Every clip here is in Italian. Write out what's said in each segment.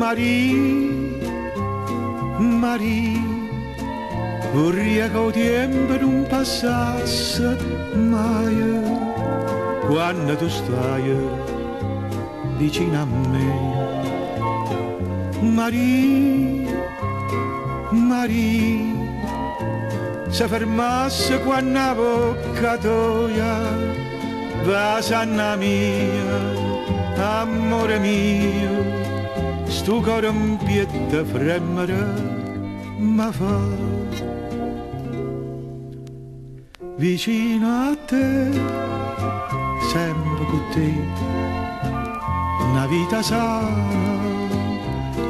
Marie, Marie, vorrei che il tempo non passasse mai quando tu stai vicino a me. Marie, Marie, se fermasse quando la bocca tua va sanna mia, amore mio, sto cuore in pietta fremere ma fa vicino a te, sempre con te, una vita sana,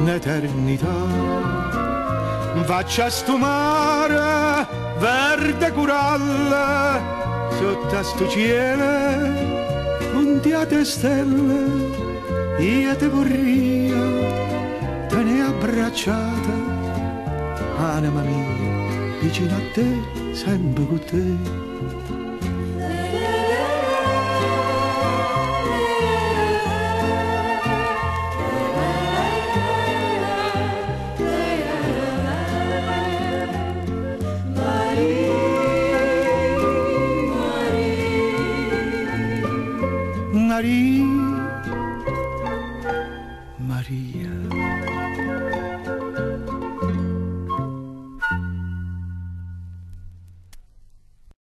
un'eternità. Faccia sto mare verde coralle sotto a sto cielo puntiate stelle, io te vorrei tenere abbracciata, anima mia, vicino a te, sempre con te. Marie,